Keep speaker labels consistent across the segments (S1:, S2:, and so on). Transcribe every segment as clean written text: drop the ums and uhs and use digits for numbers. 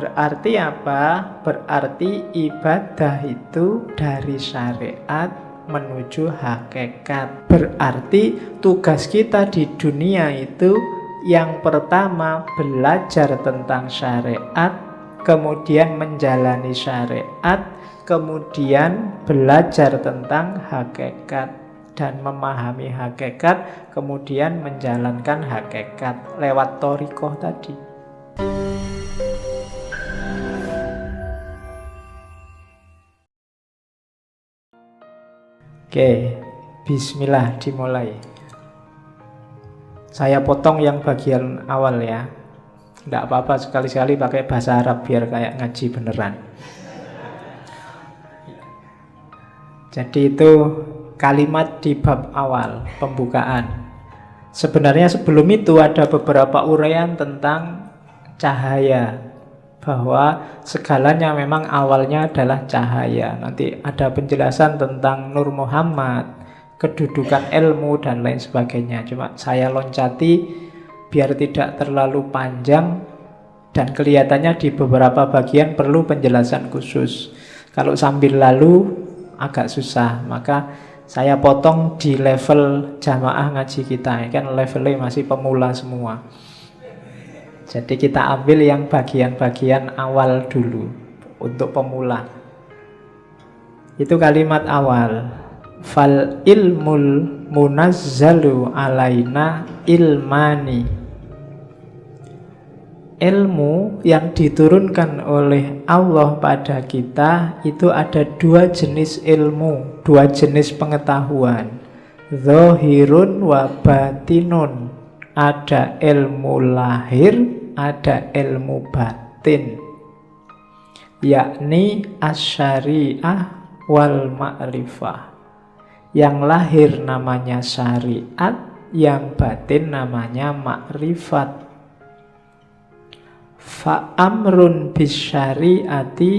S1: Berarti apa? Berarti ibadah itu dari syariat menuju hakikat. Berarti tugas kita di dunia itu yang pertama belajar tentang syariat, kemudian menjalani syariat, kemudian belajar tentang hakikat dan memahami hakikat, kemudian menjalankan hakikat lewat thariqah tadi. Oke, bismillah, dimulai. Saya potong yang bagian awal ya. Tidak apa-apa, sekali-sekali pakai bahasa Arab biar kayak ngaji beneran. Jadi itu kalimat di bab awal, pembukaan. Sebenarnya sebelum itu ada beberapa uraian tentang cahaya, bahwa segalanya memang awalnya adalah cahaya. Nanti ada penjelasan tentang Nur Muhammad, kedudukan ilmu dan lain sebagainya. Cuma saya loncati biar tidak terlalu panjang dan kelihatannya di beberapa bagian perlu penjelasan khusus. Kalau sambil lalu agak susah, maka saya potong di level jamaah ngaji kita. Ini kan levelnya masih pemula semua. Jadi kita ambil yang bagian-bagian awal dulu untuk pemula. Itu kalimat awal. Fal ilmul munazzalu alaina ilmani. Ilmu yang diturunkan oleh Allah pada kita itu ada dua jenis ilmu, dua jenis pengetahuan. Zahirun wa batinun. Ada ilmu lahir, ada ilmu batin, yakni asyariah wal ma'rifah. Yang lahir namanya syariat, yang batin namanya ma'rifat. Fa'amrun bisyariati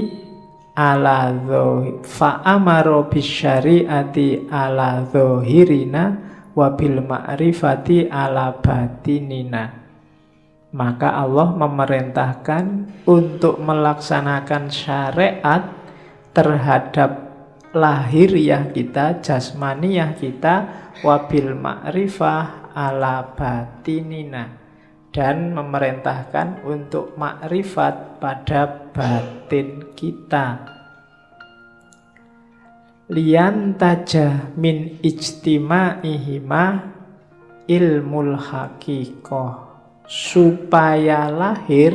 S1: ala dhohir, fa'amaro bisyariati ala dhohirina wabil ma'rifati ala batinina. Maka Allah memerintahkan untuk melaksanakan syariat terhadap lahiriah kita, jasmaniyah kita, wabil ma'rifah ala batinina, dan memerintahkan untuk makrifat pada batin kita. Lian taja min ijtima'ihima ilmul haqiqah, supaya lahir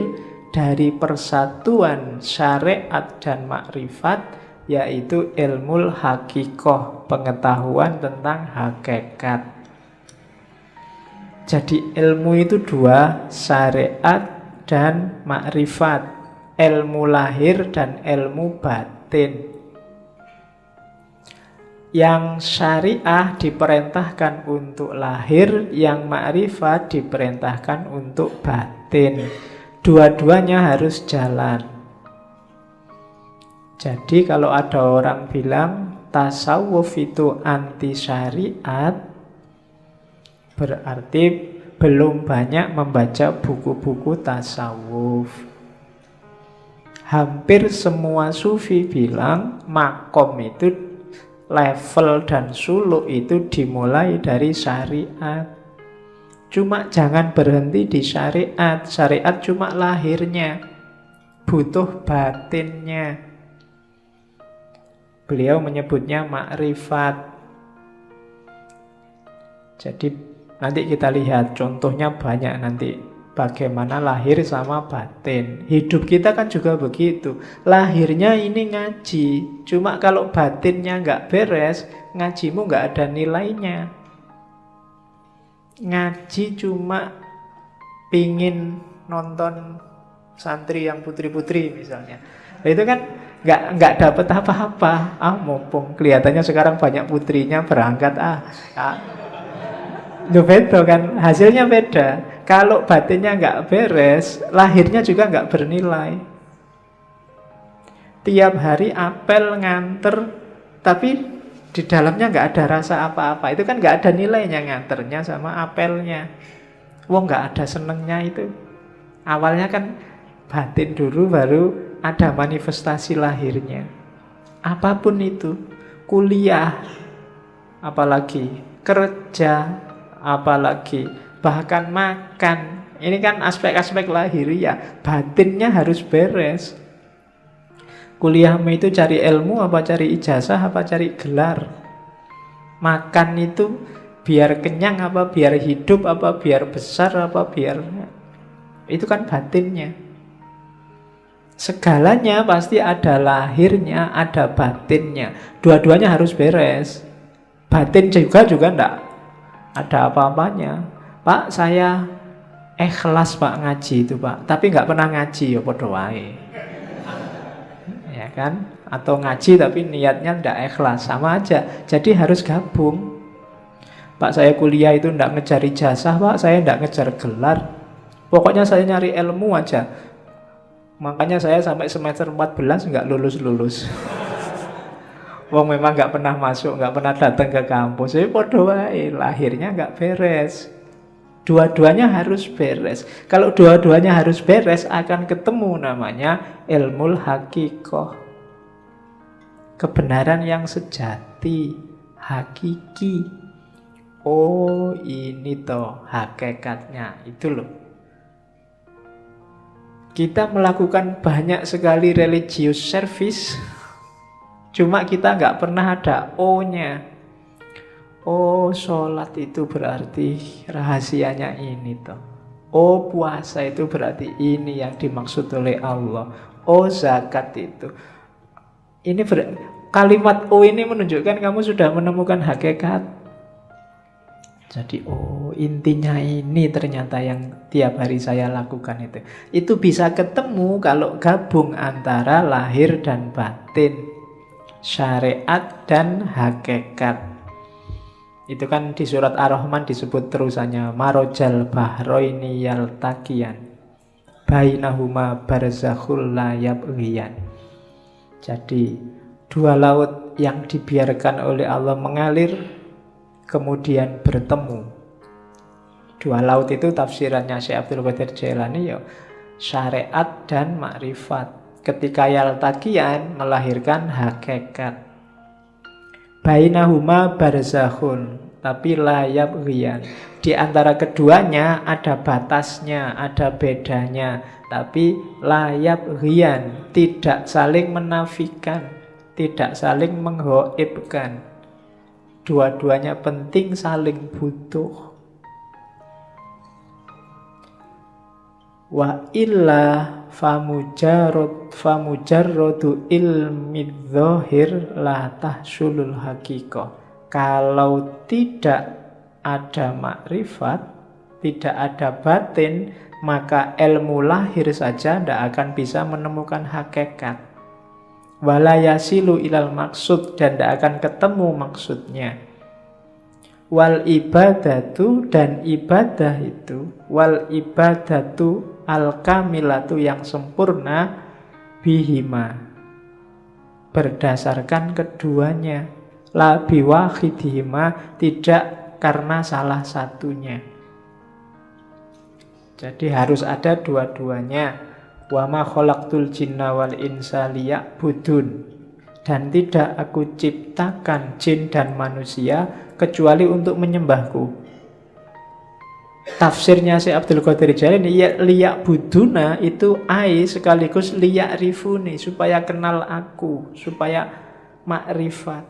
S1: dari persatuan syariat dan makrifat, yaitu ilmul haqiqah, pengetahuan tentang hakikat. Jadi ilmu itu dua, syariat dan makrifat, ilmu lahir dan ilmu batin. Yang syariah diperintahkan untuk lahir, yang makrifat diperintahkan untuk batin. Dua-duanya harus jalan. Jadi kalau ada orang bilang tasawuf itu anti syariat, berarti belum banyak membaca buku-buku tasawuf. Hampir semua sufi bilang makom itu, level dan suluk itu dimulai dari syariat. Cuma jangan berhenti di syariat. Syariat cuma lahirnya, butuh batinnya. Beliau menyebutnya makrifat. Jadi nanti kita lihat contohnya banyak nanti. Bagaimana lahir sama batin. Hidup kita kan juga begitu. Lahirnya ini ngaji. Cuma kalau batinnya nggak beres, ngajimu nggak ada nilainya. Ngaji cuma pingin nonton santri yang putri-putri misalnya. Nah, itu kan nggak dapat apa-apa. Mumpung kelihatannya sekarang banyak putrinya berangkat. Itu beda kan, hasilnya beda. Kalau batinnya nggak beres, lahirnya juga nggak bernilai. Tiap hari apel nganter, tapi di dalamnya nggak ada rasa apa-apa. Itu kan nggak ada nilainya nganternya sama apelnya. Wong nggak ada senengnya itu. Awalnya kan Batin dulu baru ada manifestasi lahirnya. Apapun itu, kuliah, apalagi kerja, apalagi bahkan makan. Ini kan aspek-aspek lahiriah. Batinnya harus beres. Kuliahmu itu cari ilmu apa cari ijazah apa cari gelar? Makan itu biar kenyang apa biar hidup apa biar besar apa biar... Itu kan batinnya. Segalanya pasti ada lahirnya, ada batinnya. Dua-duanya harus beres. Batin juga enggak ada apa-apanya. Pak, saya ikhlas Pak ngaji itu Pak, tapi enggak pernah ngaji, ya padha wae. Ya kan? Atau ngaji tapi niatnya enggak ikhlas, sama aja. Jadi harus gabung. Pak, saya kuliah itu enggak ngejar ijazah Pak, saya enggak ngejar gelar. Pokoknya saya nyari ilmu aja. Makanya saya sampai semester 14 enggak lulus-lulus. Wong memang nggak pernah masuk, nggak pernah datang ke kampus. Jadi podo wae, lahirnya nggak beres. Dua-duanya harus beres. Kalau dua-duanya harus beres, akan ketemu namanya ilmul hakikoh. Kebenaran yang sejati, hakiki. Oh, ini toh hakikatnya. Itu loh. Kita melakukan banyak sekali religious service, cuma kita nggak pernah ada O-nya. Oh, sholat itu berarti rahasianya ini toh. Oh, puasa itu berarti ini yang dimaksud oleh Allah. Oh, zakat itu. Kalimat O ini menunjukkan kamu sudah menemukan hakikat. Jadi, oh, intinya ini ternyata yang tiap hari saya lakukan itu. Itu bisa ketemu kalau gabung antara lahir dan batin, syariat dan hakikat. Itu kan di surat Ar-Rahman disebut terusannya marojal bahroini yaltaqiyan bainahuma barzakhul la yabghiyan. Jadi dua laut yang dibiarkan oleh Allah mengalir kemudian bertemu. Dua laut itu tafsirannya Syekh Abdul Qadir Jailani ya syariat dan makrifat. Ketika yaltaqiyan melahirkan hakikat. Bainahuma barzakhun, tapi la yabghiyan. Di antara keduanya ada batasnya, ada bedanya, tapi la yabghiyan, tidak saling menafikan, tidak saling menghoibkan. Dua-duanya penting, saling butuh. Wa illa famujarradu ilmi dzahir la tahsulul haqiqah. Kalau tidak ada makrifat, tidak ada batin, maka ilmu lahir saja tidak akan bisa menemukan hakikat. Wala yasilu ilal maksud, dan tidak akan ketemu maksudnya. Wal ibadatu, dan ibadah itu, wal ibadatu al-kamilatu yang sempurna bihima, berdasarkan keduanya, la biwahidihima, tidak karena salah satunya. Jadi harus ada dua-duanya. Wa ma khalaqtul jinna wal insa liya'budun, dan tidak aku ciptakan jin dan manusia kecuali untuk menyembahku. Tafsirnya Syekh Abdul Qadir Jailani liya'buduna itu sekaligus liya'rifuni, supaya kenal aku, supaya makrifat.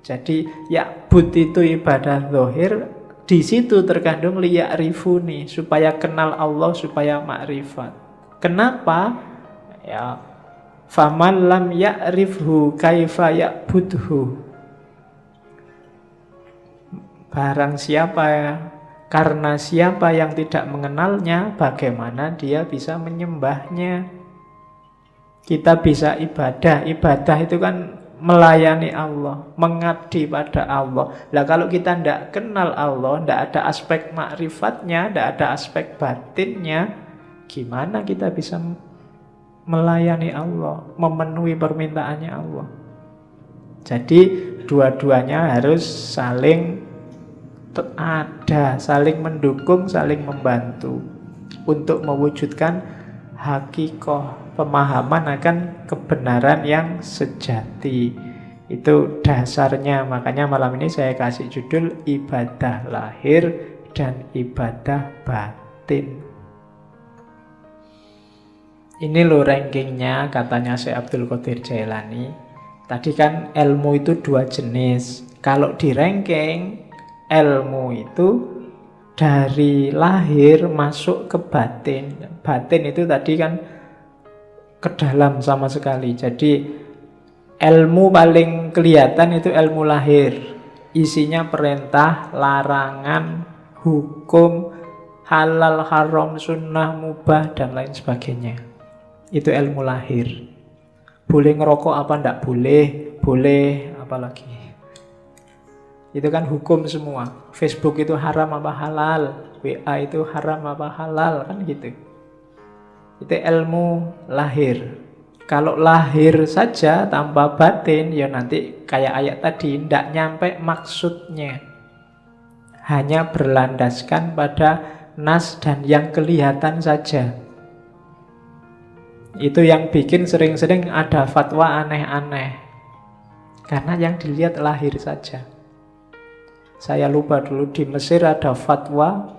S1: Jadi ya'bud itu ibadah zahir, di situ terkandung liya'rifuni, supaya kenal Allah, supaya makrifat. Kenapa? Ya, faman lam ya'rifhu kaifa ya'budhu. Barang siapa ya, karena siapa yang tidak mengenalnya, bagaimana dia bisa menyembahnya? Kita bisa ibadah. Ibadah itu kan melayani Allah, mengabdi pada Allah. Lah kalau kita tidak kenal Allah, tidak ada aspek makrifatnya, tidak ada aspek batinnya, gimana kita bisa melayani Allah, memenuhi permintaannya Allah? Jadi dua-duanya harus saling ada, saling mendukung, saling membantu untuk mewujudkan hakikoh, pemahaman akan kebenaran yang sejati. Itu dasarnya. Makanya malam ini saya kasih judul ibadah lahir dan ibadah batin. Ini loh rankingnya katanya Syekh Abdul Qadir Jailani. Tadi kan ilmu itu 2 jenis. Kalau di ranking, ilmu itu dari lahir masuk ke batin. Batin itu tadi kan ke dalam sama sekali. Jadi ilmu paling kelihatan itu ilmu lahir. Isinya perintah, larangan, hukum, halal, haram, sunnah, mubah, dan lain sebagainya. Itu ilmu lahir. Boleh ngerokok apa enggak boleh? Boleh, apalagi. Itu kan hukum semua. Facebook itu haram apa halal? WA itu haram apa halal? Kan gitu. Itu ilmu lahir. Kalau lahir saja tanpa batin, ya nanti kayak ayat tadi, tidak nyampe maksudnya. Hanya berlandaskan pada nas dan yang kelihatan saja. Itu yang bikin sering-sering ada fatwa aneh-aneh. Karena yang dilihat lahir saja. Saya lupa dulu di Mesir ada fatwa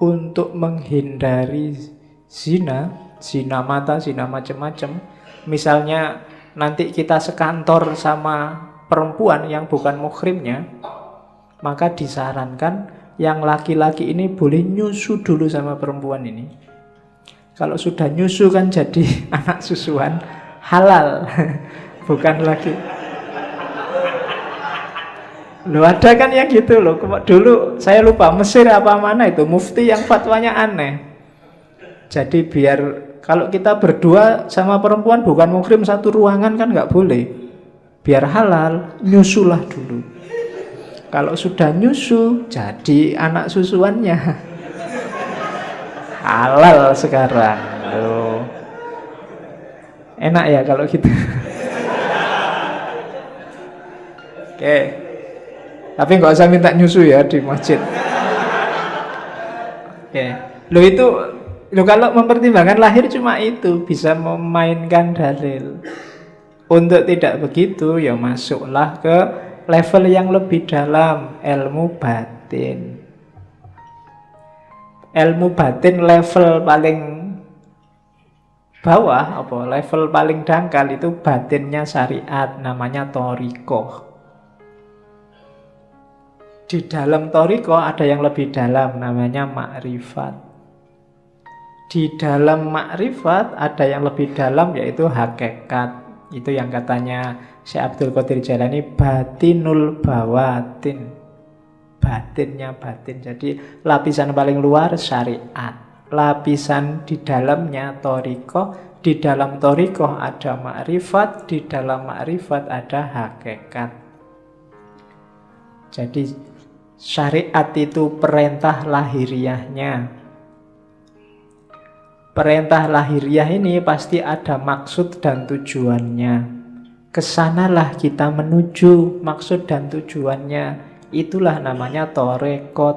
S1: untuk menghindari zina mata, zina macam-macam. Misalnya nanti kita sekantor sama perempuan yang bukan muhrimnya, maka disarankan yang laki-laki ini boleh nyusu dulu sama perempuan ini. Kalau sudah nyusu kan jadi anak susuan halal, bukan lagi. Loh ada kan yang gitu loh. Dulu saya lupa Mesir apa mana itu mufti yang fatwanya aneh. Jadi biar kalau kita berdua sama perempuan bukan muhrim satu ruangan kan nggak boleh. Biar halal, nyusulah dulu. Kalau sudah nyusu, jadi anak susuannya. Halal sekarang. Loh. Enak ya kalau gitu. Oke. Tapi nggak usah minta nyusu ya di masjid. Oke. Loh itu kalau mempertimbangkan lahir cuma itu, bisa memainkan dalil. Untuk tidak begitu, ya masuklah ke level yang lebih dalam, ilmu batin. Ilmu batin level paling bawah, level paling dangkal itu batinnya syariat, namanya thariqah. Di dalam thariqah ada yang lebih dalam, namanya makrifat. Di dalam makrifat ada yang lebih dalam, yaitu hakikat. Itu yang katanya Syekh Abdul Qadir Jailani batinul bawatin. Batinnya batin. Jadi lapisan paling luar syariat, lapisan di dalamnya thariqah. Di dalam thariqah ada makrifat, di dalam makrifat ada hakikat. Jadi syariat itu perintah lahiriahnya. Perintah lahiriah ini pasti ada maksud dan tujuannya. Kesanalah kita menuju maksud dan tujuannya. Itulah namanya thariqat.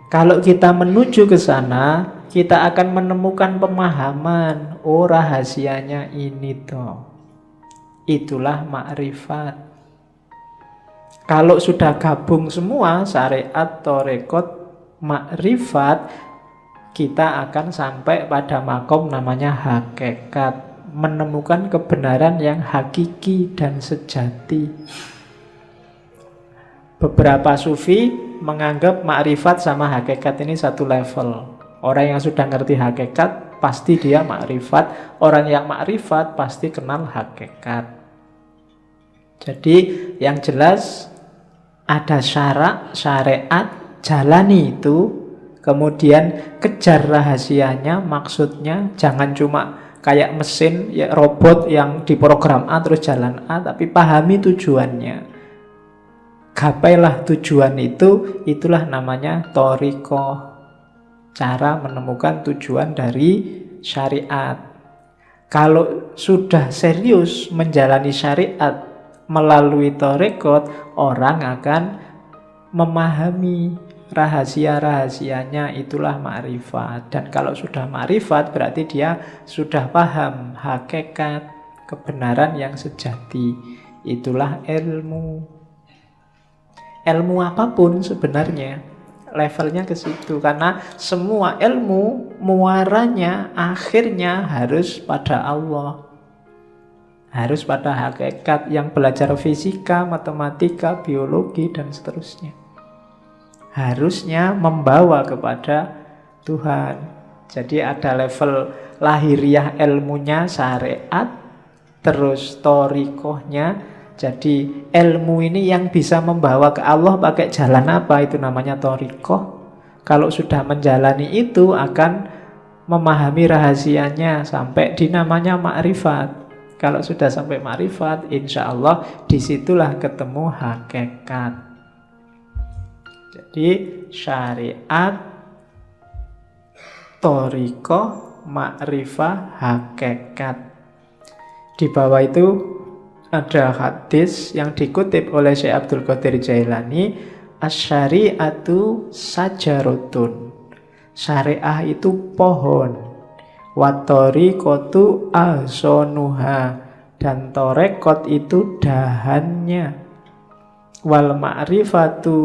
S1: Kalau kita menuju ke sana, kita akan menemukan pemahaman. Oh, rahasianya ini toh. Itulah makrifat. Kalau sudah gabung semua, syariat, thariqat, makrifat, kita akan sampai pada makom namanya hakikat. Menemukan kebenaran yang hakiki dan sejati. Beberapa sufi menganggap makrifat sama hakikat ini satu level. Orang yang sudah ngerti hakikat, pasti dia makrifat. Orang yang makrifat, pasti kenal hakikat. Jadi yang jelas ada syarak, syariat, jalani itu. Kemudian kejar rahasianya, maksudnya. Jangan cuma kayak mesin, ya robot yang diprogram A terus jalan A, tapi pahami tujuannya. Gapailah tujuan itu, itulah namanya thariqah. Cara menemukan tujuan dari syariat. Kalau sudah serius menjalani syariat melalui thariqat, orang akan memahami rahasia-rahasianya, itulah ma'rifat. Dan kalau sudah ma'rifat berarti dia sudah paham hakikat kebenaran yang sejati. Itulah ilmu. Ilmu apapun sebenarnya levelnya ke situ, karena semua ilmu muaranya akhirnya harus pada Allah. Harus pada hakikat. Yang belajar fisika, matematika, biologi dan seterusnya harusnya membawa kepada Tuhan. Jadi ada level lahiriah ilmunya syariat, terus thoriqohnya. Jadi ilmu ini yang bisa membawa ke Allah pakai jalan apa? Itu namanya thoriqoh. Kalau sudah menjalani itu akan memahami rahasianya sampai di namanya ma'rifat. Kalau sudah sampai ma'rifat, insya Allah disitulah ketemu hakikat. Jadi syariat, thoriqoh, ma'rifah, hakikat. Di bawah itu ada hadis yang dikutip oleh Syekh Abdul Qadir Jailani, asy-syari'atu sajaratun. Syariah itu pohon. Wa thoriqatu ahsanuha, dan torekot itu dahannya. Wal ma'rifatu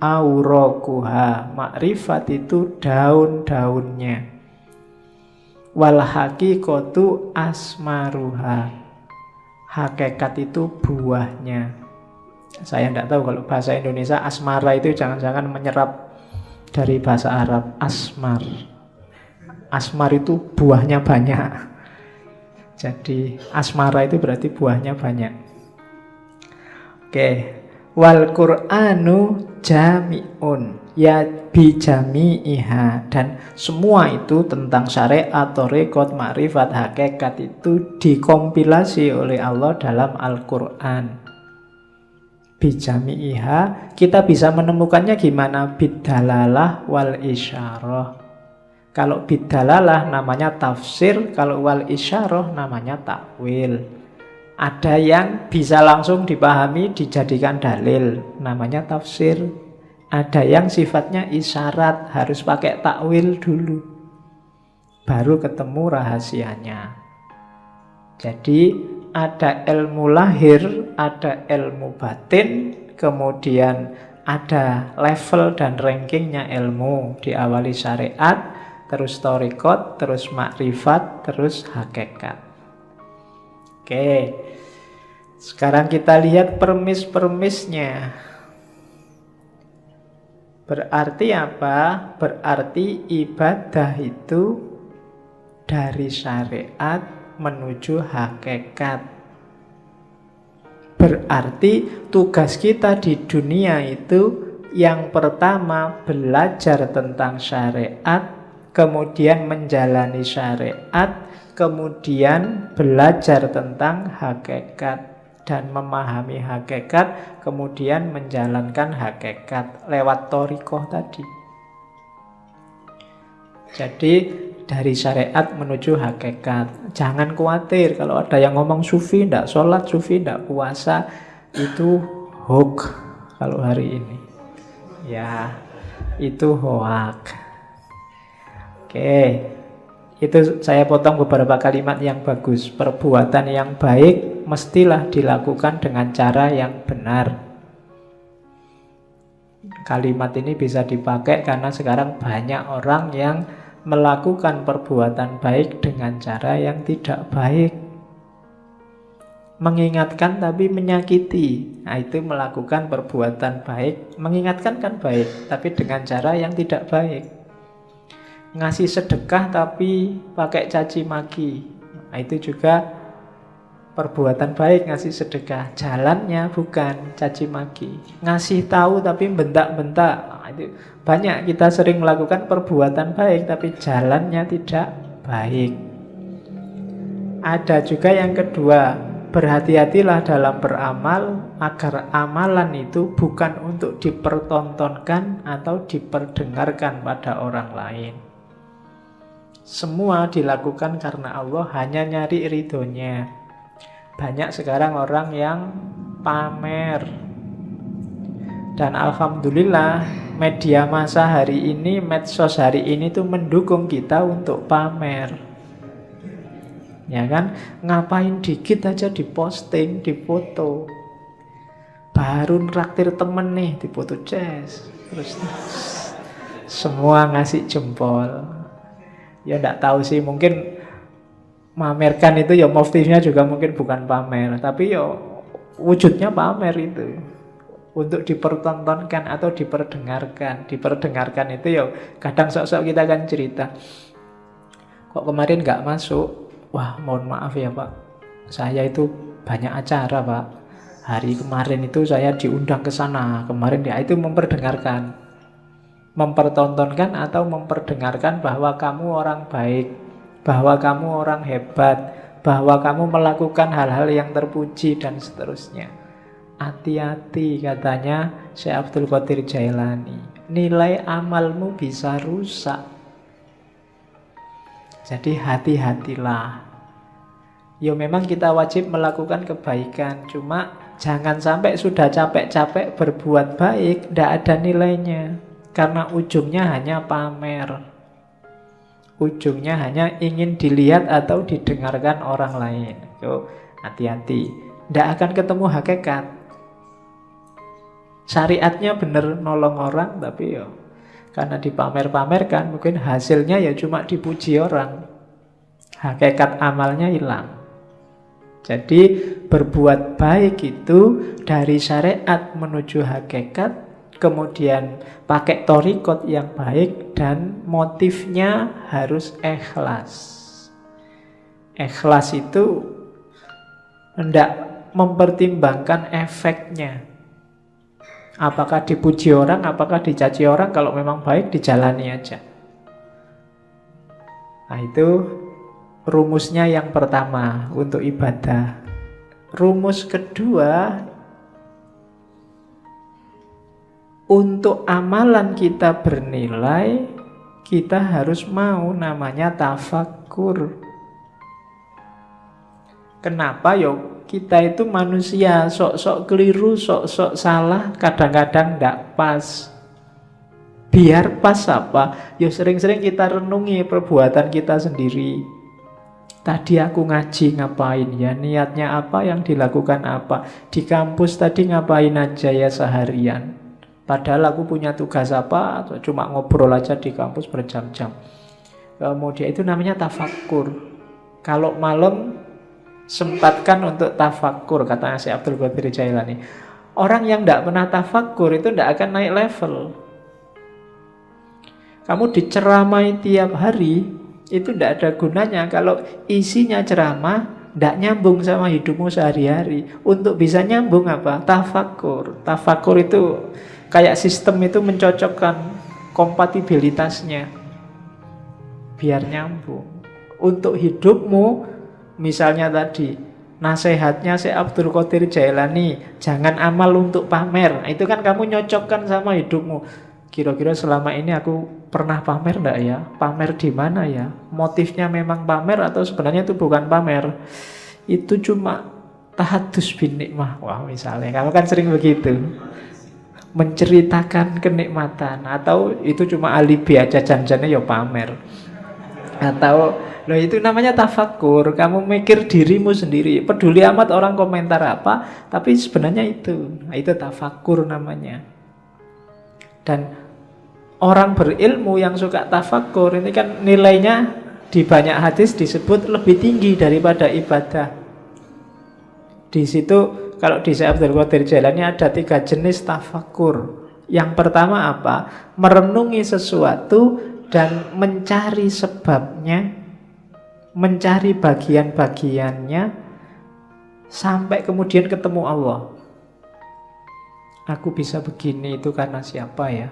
S1: aurokuha, makrifat itu daun-daunnya. Wal haqiqatu asmaruha, hakikat itu buahnya. Saya tidak tahu kalau bahasa Indonesia asmara itu jangan-jangan menyerap dari bahasa Arab asmar. Asmar itu buahnya banyak. Jadi asmara itu berarti buahnya banyak. Oke. Wal Qur'anu jami'un ya bijami'iha, dan semua itu tentang syariat, thariqat, ma'rifat, hakikat itu dikompilasi oleh Allah dalam Al-Qur'an. Bijami'iha, kita bisa menemukannya gimana? Bidalalah wal isyarah. Kalau bidalalah namanya tafsir, kalau wal isyarah namanya takwil. Ada yang bisa langsung dipahami dijadikan dalil, namanya tafsir. Ada yang sifatnya isyarat, harus pakai takwil dulu, baru ketemu rahasianya. Jadi ada ilmu lahir, ada ilmu batin, kemudian ada level dan rankingnya ilmu. Diawali syariat, terus thariqat, terus makrifat, terus hakikat. Oke, sekarang kita lihat permis-permisnya. Berarti apa? Berarti ibadah itu dari syariat menuju hakikat. Berarti tugas kita di dunia itu yang pertama belajar tentang syariat, kemudian menjalani syariat, kemudian belajar tentang hakikat dan memahami hakikat, kemudian menjalankan hakikat lewat thariqoh tadi. Jadi dari syariat menuju hakikat. Jangan khawatir kalau ada yang ngomong sufi tidak sholat, sufi tidak puasa, itu hoax kalau hari ini. Ya, itu hoax. Oke. Itu saya potong beberapa kalimat yang bagus. Perbuatan yang baik mestilah dilakukan dengan cara yang benar. Kalimat ini bisa dipakai karena sekarang banyak orang yang melakukan perbuatan baik dengan cara yang tidak baik. Mengingatkan tapi menyakiti. Nah, itu melakukan perbuatan baik. Mengingatkan kan baik, tapi dengan cara yang tidak baik. Ngasih sedekah tapi pakai caci maki, nah, itu juga perbuatan baik. Ngasih sedekah, jalannya bukan caci maki. Ngasih tahu tapi bentak-bentak, nah, itu banyak. Kita sering melakukan perbuatan baik tapi jalannya tidak baik. Ada juga yang kedua, berhati-hatilah dalam beramal agar amalan itu bukan untuk dipertontonkan atau diperdengarkan pada orang lain. Semua dilakukan karena Allah, hanya nyari ridhonya. Banyak sekarang orang yang pamer. Dan alhamdulillah media massa hari ini, medsos hari ini tuh mendukung kita untuk pamer. Ya kan? Ngapain dikit aja diposting, difoto. Baru traktir temen nih, difoto ces. Terus semua ngasih jempol. Ya enggak tahu sih, mungkin mamerkan itu ya motifnya juga mungkin bukan pamer, tapi ya wujudnya pamer itu. Untuk dipertontonkan atau diperdengarkan. Diperdengarkan itu ya kadang sok-sok kita akan cerita, kok kemarin nggak masuk. Wah, mohon maaf ya Pak, saya itu banyak acara Pak, hari kemarin itu saya diundang ke sana, kemarin ya. Itu memperdengarkan, mempertontonkan atau memperdengarkan bahwa kamu orang baik, bahwa kamu orang hebat, bahwa kamu melakukan hal-hal yang terpuji dan seterusnya. Hati-hati, katanya Syekh Abdul Qadir Jailani, nilai amalmu bisa rusak. Jadi hati-hatilah. Ya memang kita wajib melakukan kebaikan, cuma jangan sampai sudah capek-capek berbuat baik tidak ada nilainya, karena ujungnya hanya pamer. Ujungnya hanya ingin dilihat atau didengarkan orang lain. Yo, hati-hati, tidak akan ketemu hakikat. Syariatnya benar nolong orang, tapi ya karena dipamer-pamerkan, mungkin hasilnya ya cuma dipuji orang. Hakikat amalnya hilang. Jadi berbuat baik itu dari syariat menuju hakikat, kemudian pakai thariqat yang baik, dan motifnya harus ikhlas. Ikhlas itu hendak mempertimbangkan efeknya. Apakah dipuji orang, apakah dicaci orang. Kalau memang baik, dijalani aja. Nah itu rumusnya yang pertama untuk ibadah. Rumus kedua, untuk amalan kita bernilai, kita harus mau namanya tafakkur. Kenapa? Yo, kita itu manusia, sok-sok keliru, sok-sok salah, kadang-kadang tidak pas. Biar pas apa? Yo sering-sering kita renungi perbuatan kita sendiri. Tadi aku ngaji ngapain ya? Niatnya apa? Yang dilakukan apa? Di kampus tadi ngapain aja ya seharian? Padahal aku punya tugas apa? Atau cuma ngobrol aja di kampus berjam-jam. Kemudian itu namanya tafakkur. Kalau malam sempatkan untuk tafakkur, katanya Syekh Abdul Qadir Jailani. Orang yang tidak pernah tafakkur itu tidak akan naik level. Kamu diceramai tiap hari, itu tidak ada gunanya kalau isinya ceramah tidak nyambung sama hidupmu sehari-hari. Untuk bisa nyambung apa? Tafakkur. Tafakkur itu kayak sistem itu mencocokkan kompatibilitasnya biar nyambung. Untuk hidupmu, misalnya tadi nasihatnya Syekh Abdul Qadir Jailani, jangan amal untuk pamer. Nah, itu kan kamu nyocokkan sama hidupmu. Kira-kira selama ini aku pernah pamer enggak ya? Pamer di mana ya? Motifnya memang pamer atau sebenarnya itu bukan pamer? Itu cuma tahadus bin nikmah. Wah, misalnya kamu kan sering begitu, menceritakan kenikmatan, atau itu cuma alibi aja, janjinya ya pamer. Atau loh, itu namanya tafakkur. Kamu mikir dirimu sendiri, peduli amat orang komentar apa, tapi sebenarnya itu. Nah, itu tafakkur namanya. Dan orang berilmu yang suka tafakkur ini kan nilainya di banyak hadis disebut lebih tinggi daripada ibadah. Di situ kalau di Syekh Abdul Qadir Jailani ada 3 jenis tafakkur. Yang pertama apa? Merenungi sesuatu dan mencari sebabnya, mencari bagian-bagiannya sampai kemudian ketemu Allah. Aku bisa begini itu karena siapa ya?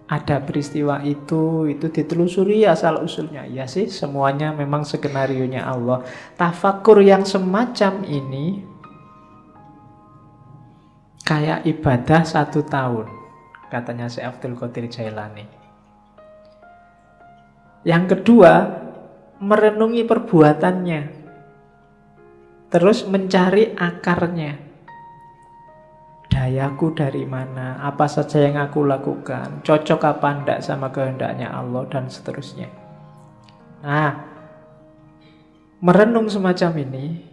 S1: Ada peristiwa itu ditelusuri asal usulnya. Ya sih, semuanya memang skenarionya Allah. Tafakkur yang semacam ini kayak ibadah 1 tahun, katanya Syekh Abdul Qadir Jailani. Yang kedua, merenungi perbuatannya, terus mencari akarnya. dayaku dari mana, apa saja yang aku lakukan, cocok apa enggak sama kehendaknya Allah, dan seterusnya. Nah, merenung semacam ini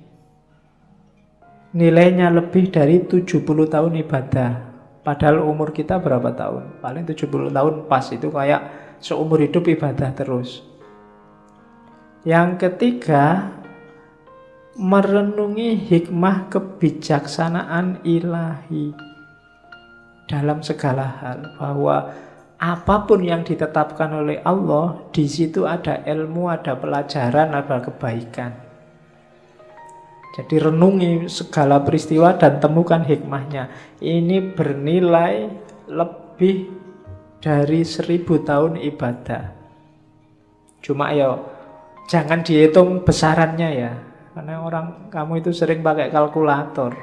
S1: nilainya lebih dari 70 tahun ibadah. Padahal umur kita berapa tahun? Paling 70 tahun pas, itu kayak seumur hidup ibadah terus. Yang ketiga, merenungi hikmah kebijaksanaan ilahi dalam segala hal, bahwa apapun yang ditetapkan oleh Allah, di situ ada ilmu, ada pelajaran, ada kebaikan. Jadi renungi segala peristiwa dan temukan hikmahnya. Ini bernilai lebih dari 1000 tahun ibadah. Cuma ya jangan dihitung besarannya ya, karena kamu itu sering pakai kalkulator.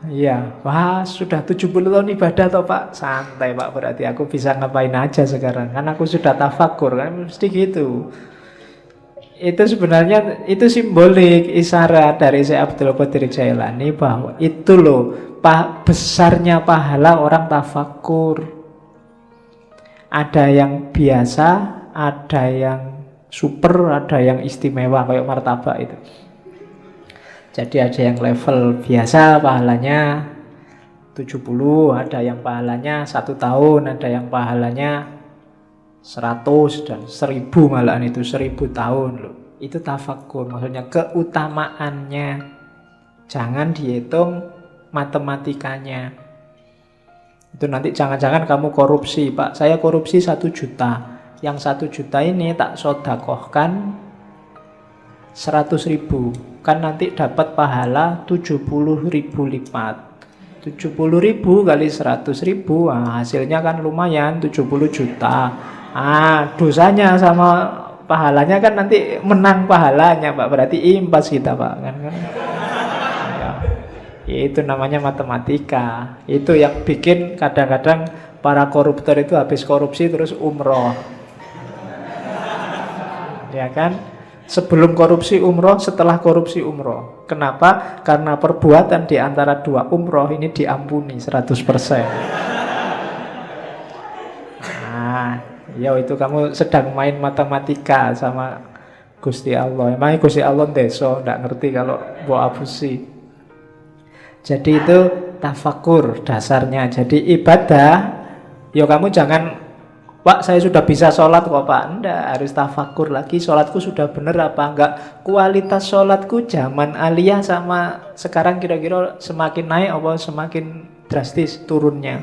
S1: Iya, wah sudah 70 tahun ibadah toh Pak. Santai Pak, berarti aku bisa ngapain aja sekarang, kan aku sudah tafakur, kan mesti gitu. Itu sebenarnya itu simbolik, isyarat dari Syekh Abdul Qadir Jailani bahwa itu loh besarnya pahala orang tafakur. Ada yang biasa, ada yang super, ada yang istimewa kayak martabak itu. Jadi ada yang level biasa pahalanya 70, ada yang pahalanya 1 tahun, ada yang pahalanya 100 dan 1000, malahan itu 1000 tahun loh. Itu tafakur, maksudnya keutamaannya. Jangan dihitung matematikanya. Itu nanti jangan-jangan kamu korupsi, Pak. Saya korupsi 1 juta. Yang 1 juta ini tak sodakohkan 100.000. Kan nanti dapat pahala 70.000 lipat. 70.000 kali 100.000, nah, hasilnya kan lumayan 70 juta. Dosanya sama pahalanya kan nanti menang pahalanya Pak, berarti impas kita Pak, kan? Ya, itu namanya matematika. Itu yang bikin kadang-kadang para koruptor itu habis korupsi terus umroh, ya kan? Sebelum korupsi umroh, setelah korupsi umroh. Kenapa? Karena perbuatan di antara 2 umroh ini diampuni 100%. Ya itu kamu sedang main matematika sama Gusti Allah. Emangnya Gusti Allah deso, nggak ngerti kalau mbok abusi. Jadi itu tafakur dasarnya. Jadi ibadah, ya kamu jangan, Pak saya sudah bisa sholat kok Pak. Enggak, harus tafakur lagi. Sholatku sudah bener apa enggak? Kualitas sholatku zaman aliyah sama sekarang kira-kira semakin naik apa semakin drastis turunnya.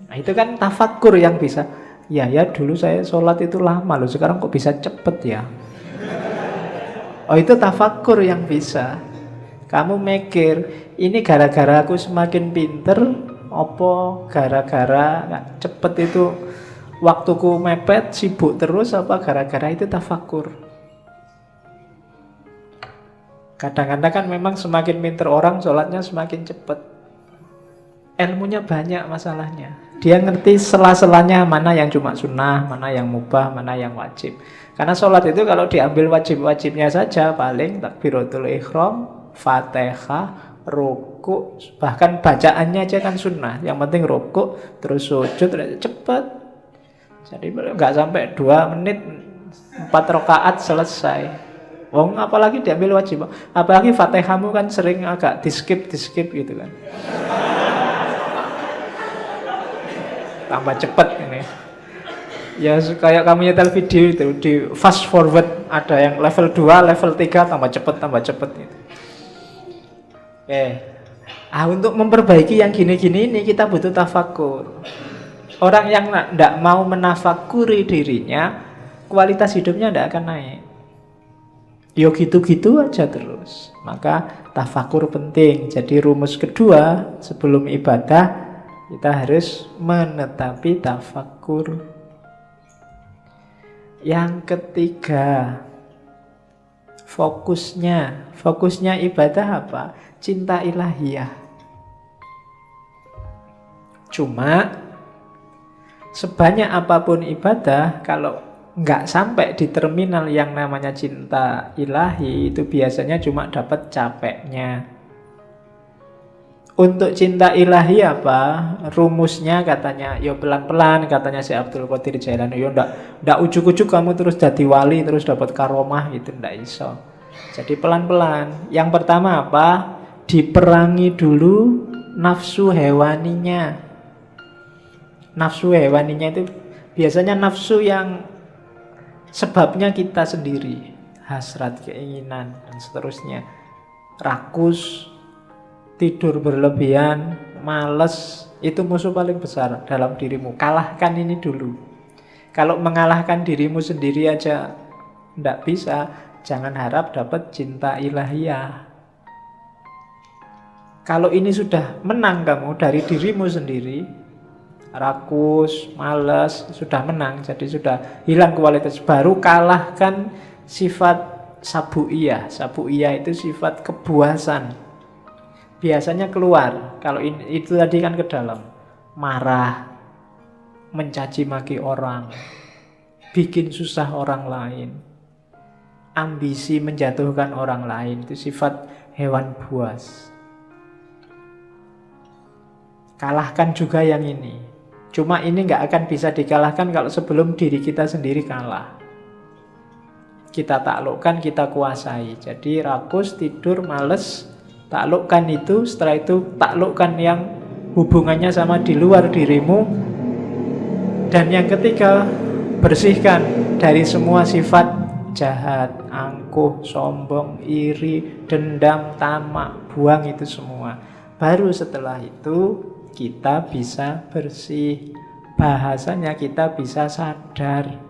S1: Nah itu kan tafakur yang bisa. Ya dulu saya sholat itu lama loh, sekarang kok bisa cepet ya. Oh itu tafakur yang bisa. Kamu mikir, ini gara-gara aku semakin pinter, apa gara-gara cepet itu waktuku mepet, sibuk terus, apa gara-gara itu tafakur. Kadang-kadang kan memang semakin pinter orang, sholatnya semakin cepet. Ilmunya banyak masalahnya. Dia ngerti sela-selanya mana yang cuma sunnah, mana yang mubah, mana yang wajib. Karena sholat itu kalau diambil wajib-wajibnya saja, paling takbiratul ihram, Fatihah, ruku, bahkan bacaannya aja kan sunnah. Yang penting ruku, terus sujud, cepat. Jadi nggak sampai 2 menit, 4 rakaat selesai. Apalagi diambil wajib. Apalagi Fatihahmu kan sering agak di-skip gitu kan. Tambah cepet ini. Ya kayak kamu nyetel video itu, di fast forward, ada yang level 2, level 3, tambah cepet gitu. Untuk memperbaiki yang gini-gini ini kita butuh tafakur. Orang yang tidak mau menafakuri dirinya, kualitas hidupnya tidak akan naik. Yo gitu-gitu aja terus. Maka tafakur penting. Jadi rumus kedua sebelum ibadah, kita harus menetapi tafakur. Yang ketiga, fokusnya ibadah apa? Cinta ilahiyah. Cuma sebanyak apapun ibadah, kalau nggak sampai di terminal yang namanya cinta ilahi, itu biasanya cuma dapat capeknya. Untuk cinta ilahi apa? Rumusnya katanya, yo pelan-pelan katanya si Abdul Qadir Jailani. Yo ndak ujuk-ujuk kamu terus jadi wali terus dapat karomah gitu, ndak iso. Jadi pelan-pelan. Yang pertama apa? Diperangi dulu nafsu hewaninya. Nafsu hewaninya itu biasanya nafsu yang sebabnya kita sendiri, hasrat, keinginan dan seterusnya. Rakus, tidur berlebihan, males, itu musuh paling besar dalam dirimu. Kalahkan ini dulu. Kalau mengalahkan dirimu sendiri aja ndak bisa, jangan harap dapat cinta ilahiyah. Kalau ini sudah menang kamu dari dirimu sendiri, rakus, males, sudah menang, jadi sudah hilang kualitas, baru kalahkan sifat sabu'iyah. Sabu'iyah itu sifat kebuasan. Biasanya keluar, kalau itu tadi kan ke dalam. Marah, mencaci maki orang, bikin susah orang lain, ambisi menjatuhkan orang lain, itu sifat hewan buas. Kalahkan juga yang ini. Cuma ini nggak akan bisa dikalahkan kalau sebelum diri kita sendiri kalah. Kita taklukkan, kita kuasai. Jadi rakus, tidur, males, taklukkan itu. Setelah itu taklukkan yang hubungannya sama di luar dirimu. Dan yang ketiga, bersihkan dari semua sifat jahat, angkuh, sombong, iri, dendam, tamak. Buang itu semua. Baru setelah itu kita bisa bersih. Bahasanya kita bisa sadar.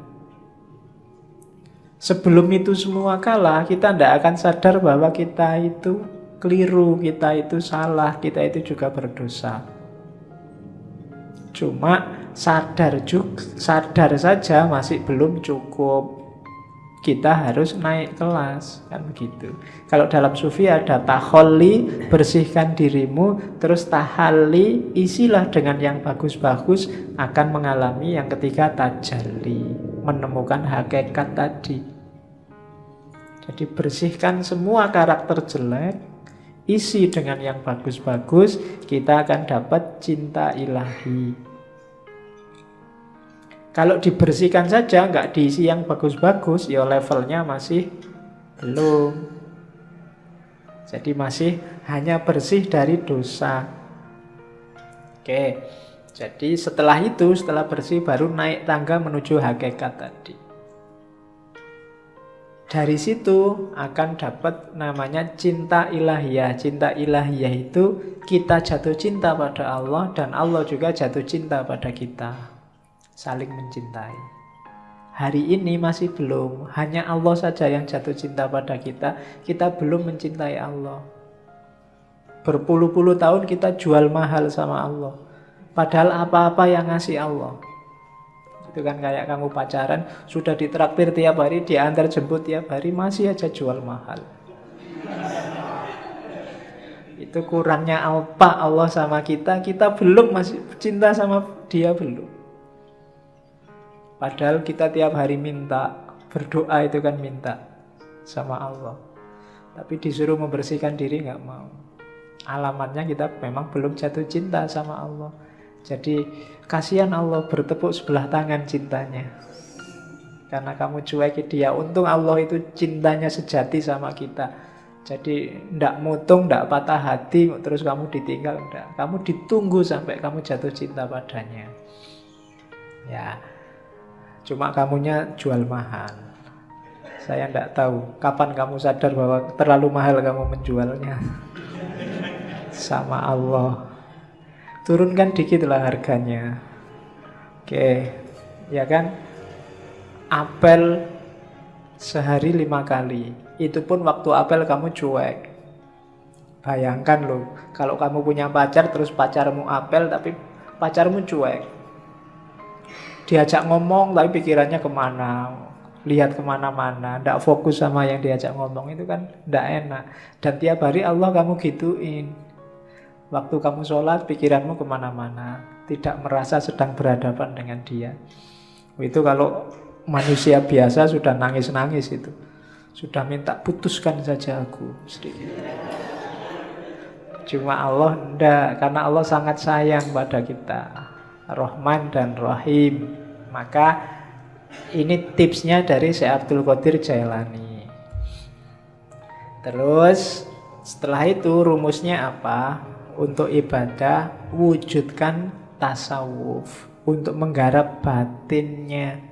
S1: Sebelum itu semua kalah, kita tidak akan sadar bahwa kita itu keliru, kita itu salah, kita itu juga berdosa. Cuma sadar saja masih belum cukup. Kita harus naik kelas, kan begitu. Kalau dalam sufi ada taholli, bersihkan dirimu, terus tahalli, isilah dengan yang bagus-bagus, akan mengalami yang ketiga tajalli, menemukan hakikat tadi. Jadi bersihkan semua karakter jelek, isi dengan yang bagus-bagus, kita akan dapat cinta ilahi. Kalau dibersihkan saja, nggak diisi yang bagus-bagus, ya levelnya masih belum. Jadi masih hanya bersih dari dosa. Oke, jadi setelah itu, setelah bersih, baru naik tangga menuju hakikat tadi. Dari situ akan dapat namanya cinta ilahiyah. Cinta ilahiyah itu kita jatuh cinta pada Allah dan Allah juga jatuh cinta pada kita. Saling mencintai. Hari ini masih belum. Hanya Allah saja yang jatuh cinta pada kita. Kita belum mencintai Allah. Berpuluh-puluh tahun kita jual mahal sama Allah. Padahal apa-apa yang ngasih Allah. Itu kan kayak kamu pacaran, sudah ditraktir tiap hari, diantar jemput tiap hari, masih aja jual mahal. Itu kurangnya apa Allah sama kita. Kita belum masih cinta sama dia, belum. Padahal kita tiap hari minta, berdoa itu kan minta sama Allah. Tapi disuruh membersihkan diri nggak mau. Alamatnya kita memang belum jatuh cinta sama Allah. Jadi kasihan Allah, bertepuk sebelah tangan cintanya. Karena kamu cuekin dia. Untung Allah itu cintanya sejati sama kita. Jadi ndak mutung, ndak patah hati, terus kamu ditinggal, ndak. Kamu ditunggu sampai kamu jatuh cinta padanya. Ya, cuma kamunya jual mahal. Saya ndak tahu kapan kamu sadar bahwa terlalu mahal kamu menjualnya sama Allah. Turunkan dikit lah harganya. Oke, ya kan? Apel sehari 5 kali. Itu pun waktu apel kamu cuek. Bayangkan loh, kalau kamu punya pacar terus pacarmu apel tapi pacarmu cuek. Diajak ngomong tapi pikirannya kemana, lihat kemana-mana, tidak fokus sama yang diajak ngomong, itu kan tidak enak. Dan tiap hari Allah kamu gituin. Waktu kamu sholat pikiranmu kemana-mana, tidak merasa sedang berhadapan dengan dia. Itu kalau manusia biasa sudah nangis-nangis itu, sudah minta putuskan saja aku sedikit. Cuma Allah enggak, karena Allah sangat sayang pada kita, Rahman dan Rahim. Maka ini tipsnya dari Syekh Abdul Qadir Jailani. Terus setelah itu rumusnya apa? Untuk ibadah wujudkan tasawuf, untuk menggarap batinnya.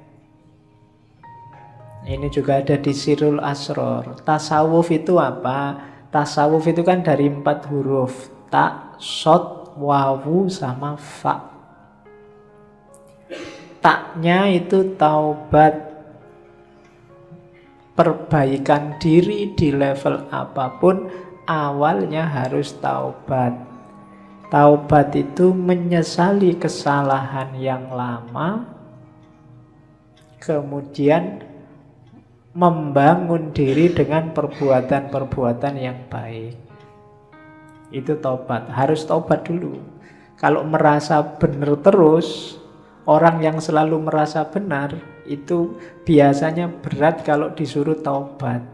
S1: Ini juga ada di Sirul Asror. Tasawuf itu apa? Tasawuf itu kan dari 4 huruf. Ta, sod, wawu, sama fa. Taknya itu taubat, perbaikan diri di level apapun, awalnya harus taubat. Taubat itu menyesali kesalahan yang lama, kemudian membangun diri dengan perbuatan-perbuatan yang baik. Itu taubat, harus taubat dulu. Kalau merasa benar terus, orang yang selalu merasa benar itu biasanya berat kalau disuruh taubat.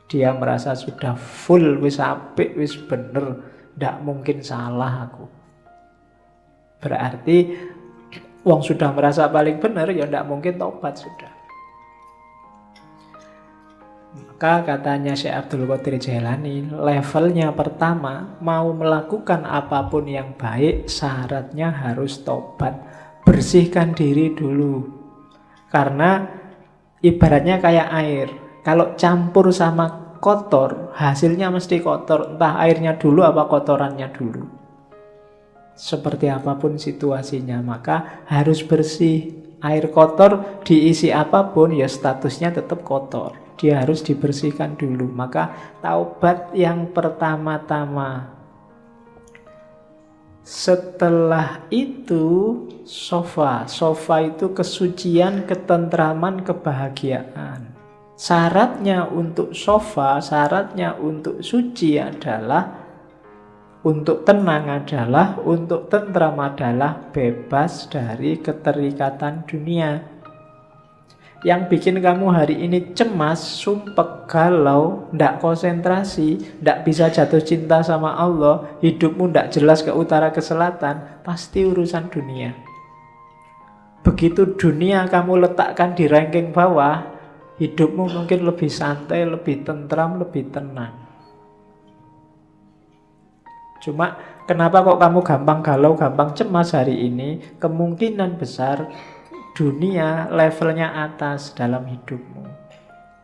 S1: Dia merasa sudah full, wis apik, wis bener, ndak mungkin salah aku. Berarti wong sudah merasa paling benar, ya ndak mungkin taubat sudah. Maka katanya Syekh Abdul Qadir Jailani, levelnya pertama, mau melakukan apapun yang baik, syaratnya harus tobat. Bersihkan diri dulu. Karena ibaratnya kayak air. Kalau campur sama kotor, hasilnya mesti kotor. Entah airnya dulu apa kotorannya dulu. Seperti apapun situasinya, maka harus bersih. Air kotor diisi apapun, ya statusnya tetap kotor. Dia harus dibersihkan dulu. Maka taubat yang pertama-tama. Setelah itu sofa. Sofa itu kesucian, ketentraman, kebahagiaan. Syaratnya untuk sofa, syaratnya untuk suci adalah, untuk tenang adalah, untuk tentram adalah bebas dari keterikatan dunia. Yang bikin kamu hari ini cemas, sumpek, galau, ndak konsentrasi, ndak bisa jatuh cinta sama Allah, hidupmu ndak jelas ke utara ke selatan, pasti urusan dunia. Begitu dunia kamu letakkan di ranking bawah, hidupmu mungkin lebih santai, lebih tentram, lebih tenang. Cuma kenapa kok kamu gampang galau, gampang cemas hari ini? Kemungkinan besar dunia levelnya atas dalam hidupmu.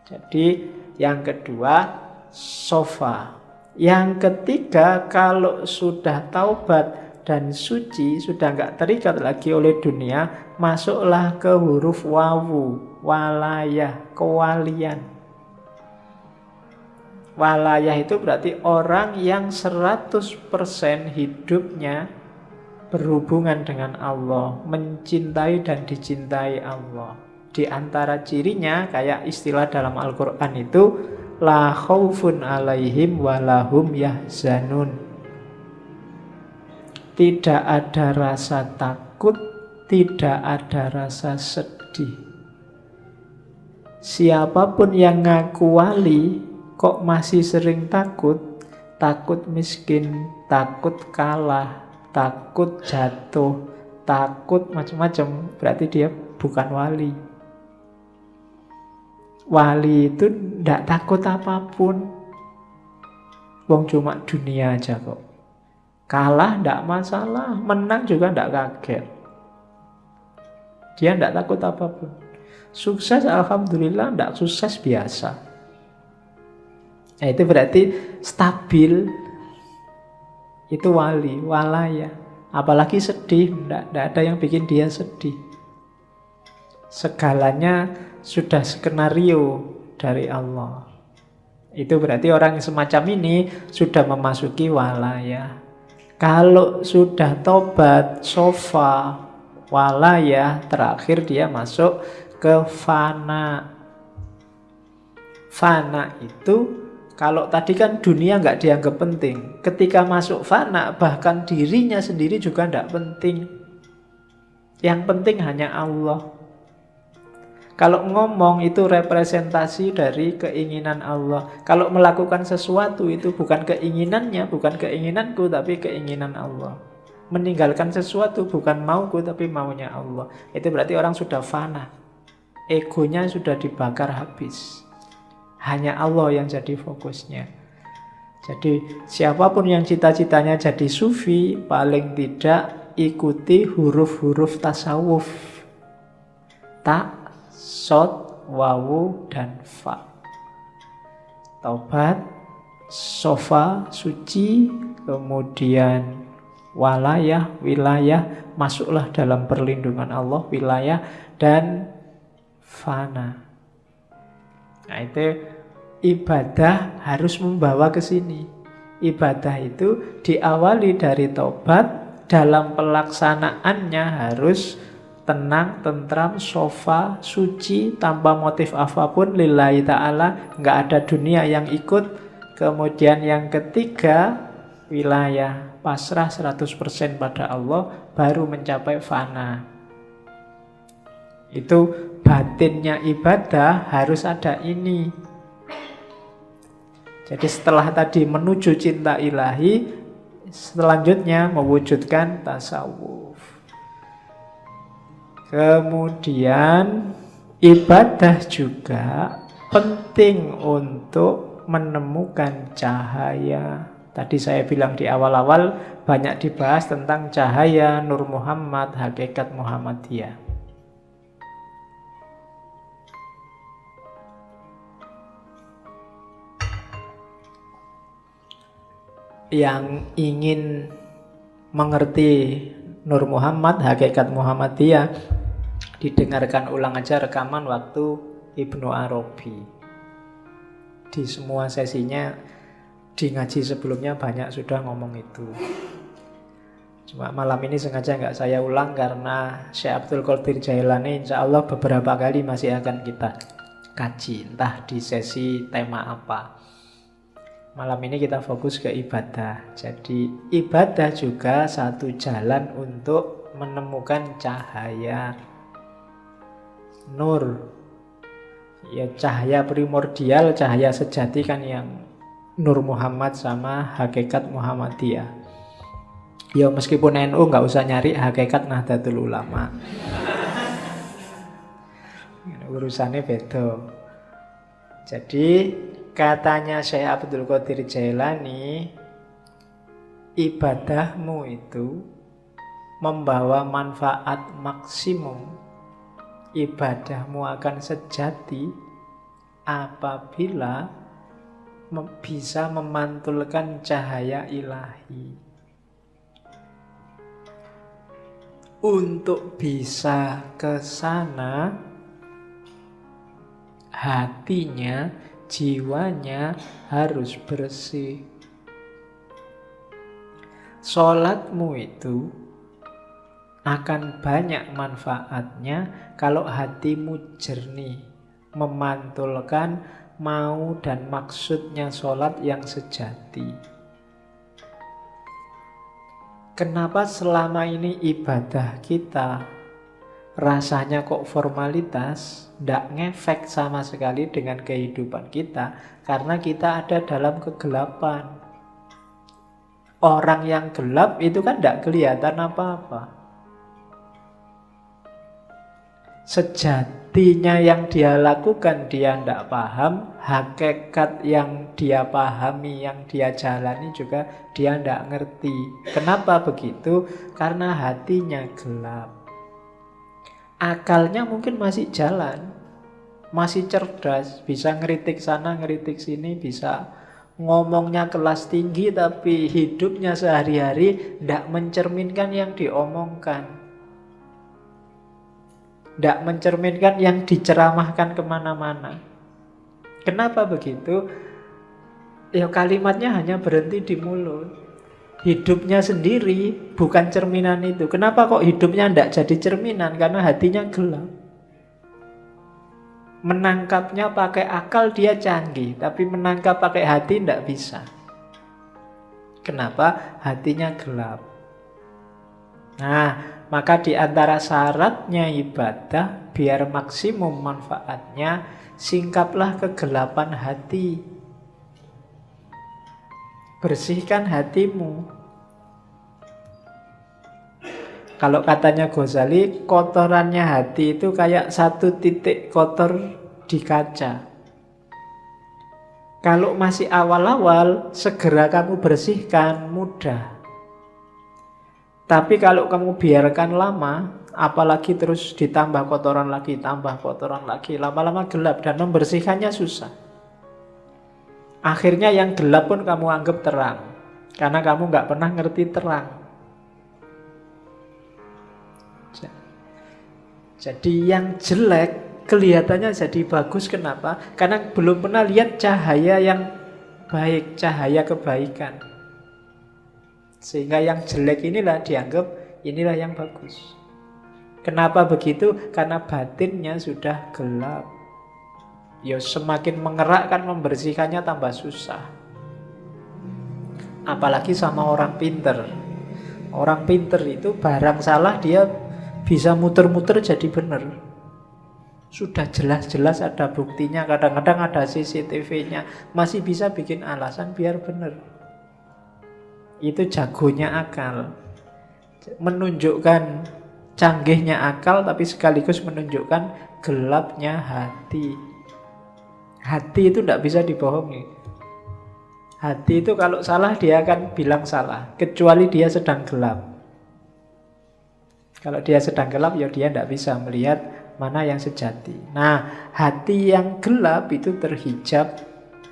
S1: Jadi yang kedua sofa. Yang ketiga, kalau sudah taubat dan suci, sudah nggak terikat lagi oleh dunia, masuklah ke huruf wawu, walayah, kewalian. Walayah itu berarti orang yang 100% hidupnya berhubungan dengan Allah, mencintai dan dicintai Allah. Di antara cirinya, kayak istilah dalam Al-Quran itu, la khaufun alaihim walahum yahzanun. Tidak ada rasa takut, tidak ada rasa sedih. Siapapun yang ngaku wali, kok masih sering takut, takut miskin, takut kalah, takut jatuh, takut macam-macam, berarti dia bukan wali. Wali itu tidak takut apapun. Wong cuma dunia aja kok. Kalah tidak masalah, menang juga tidak kaget. Dia tidak takut apapun. Sukses alhamdulillah, tidak sukses biasa. Nah, itu berarti stabil. Itu wali, walaya. Apalagi sedih, tidak ada yang bikin dia sedih. Segalanya sudah skenario dari Allah. Itu berarti orang yang semacam ini sudah memasuki walaya. Kalau sudah tobat, sofa, walaya, terakhir dia masuk ke fana. Fana itu, kalau tadi kan dunia nggak dianggap penting. Ketika masuk fana, bahkan dirinya sendiri juga nggak penting. Yang penting hanya Allah. Kalau ngomong itu representasi dari keinginan Allah. Kalau melakukan sesuatu itu bukan keinginannya, bukan keinginanku, tapi keinginan Allah. Meninggalkan sesuatu bukan mauku, tapi maunya Allah. Itu berarti orang sudah fana. Egonya sudah dibakar habis. Hanya Allah yang jadi fokusnya. Jadi siapapun yang cita-citanya jadi sufi, paling tidak ikuti huruf-huruf tasawuf. Ta, sod, wawu, dan fa. Taubat, sofa, suci, kemudian walayah, wilayah, masuklah dalam perlindungan Allah, wilayah, dan fana. Nah itu ibadah harus membawa ke sini. Ibadah itu diawali dari taubat, dalam pelaksanaannya harus tenang, tentram, sofa, suci, tanpa motif apapun, lillahi ta'ala, nggak ada dunia yang ikut. Kemudian yang ketiga, wilayah, pasrah 100% pada Allah, baru mencapai fana. Itu batinnya ibadah harus ada ini. Jadi setelah tadi menuju cinta ilahi, selanjutnya mewujudkan tasawuf. Kemudian ibadah juga penting untuk menemukan cahaya. Tadi saya bilang di awal-awal banyak dibahas tentang cahaya Nur Muhammad, hakikat Muhammadiyah. Yang ingin mengerti Nur Muhammad, hakikat Muhammadiyah, didengarkan ulang aja rekaman waktu Ibnu Arabi. Di semua sesinya, di ngaji sebelumnya banyak sudah ngomong itu. Cuma malam ini sengaja nggak saya ulang karena Syekh Abdul Qadir Jailani insya Allah beberapa kali masih akan kita kaji, entah di sesi tema apa. Malam ini kita fokus ke ibadah. Jadi ibadah juga satu jalan untuk menemukan cahaya nur. Ya cahaya primordial, cahaya sejati kan yang Nur Muhammad sama hakikat Muhammadiyah. Ya meskipun NU nggak usah nyari hakikat Nahdlatul Ulama. Urusannya beda. Jadi katanya Syekh Abdul Qadir Jailani, ibadahmu itu membawa manfaat maksimum. Ibadahmu akan sejati apabila bisa memantulkan cahaya ilahi. Untuk bisa ke sana, hatinya, jiwanya harus bersih. Sholatmu itu akan banyak manfaatnya kalau hatimu jernih, memantulkan mau dan maksudnya sholat yang sejati. Kenapa selama ini ibadah kita rasanya kok formalitas, tidak ngefek sama sekali dengan kehidupan kita? Karena kita ada dalam kegelapan. Orang yang gelap itu kan tidak kelihatan apa-apa. Sejatinya yang dia lakukan dia tidak paham, hakikat yang dia pahami, yang dia jalani juga dia tidak ngerti. Kenapa begitu? Karena hatinya gelap. Akalnya mungkin masih jalan, masih cerdas, bisa ngeritik sana, ngeritik sini, bisa ngomongnya kelas tinggi, tapi hidupnya sehari-hari tidak mencerminkan yang diomongkan. Tidak mencerminkan yang diceramahkan kemana-mana. Kenapa begitu? Ya kalimatnya hanya berhenti di mulut. Hidupnya sendiri bukan cerminan itu. Kenapa kok hidupnya tidak jadi cerminan? Karena hatinya gelap. Menangkapnya pakai akal dia canggih, tapi menangkap pakai hati tidak bisa. Kenapa? Hatinya gelap. Nah, maka di antara syaratnya ibadah, biar maksimum manfaatnya, singkaplah kegelapan hati. Bersihkan hatimu. Kalau katanya Ghazali, kotorannya hati itu kayak satu titik kotor di kaca. Kalau masih awal-awal, segera kamu bersihkan, mudah. Tapi kalau kamu biarkan lama, apalagi terus ditambah kotoran lagi, tambah kotoran lagi, lama-lama gelap dan membersihkannya susah. Akhirnya yang gelap pun kamu anggap terang, karena kamu nggak pernah ngerti terang. Jadi yang jelek kelihatannya jadi bagus. Kenapa? Karena belum pernah lihat cahaya yang baik, cahaya kebaikan. Sehingga yang jelek inilah dianggap inilah yang bagus. Kenapa begitu? Karena batinnya sudah gelap. Ya semakin mengerakkan membersihkannya tambah susah. Apalagi sama orang pinter. Orang pinter itu barang salah dia bisa muter-muter jadi benar. Sudah jelas-jelas ada buktinya, kadang-kadang ada CCTV-nya, masih bisa bikin alasan biar benar. Itu jagonya akal. Menunjukkan canggihnya akal, tapi sekaligus menunjukkan gelapnya hati. Hati itu tidak bisa dibohongi. Hati itu kalau salah dia akan bilang salah, kecuali dia sedang gelap. Kalau dia sedang gelap, ya dia tidak bisa melihat mana yang sejati. Nah, hati yang gelap itu terhijab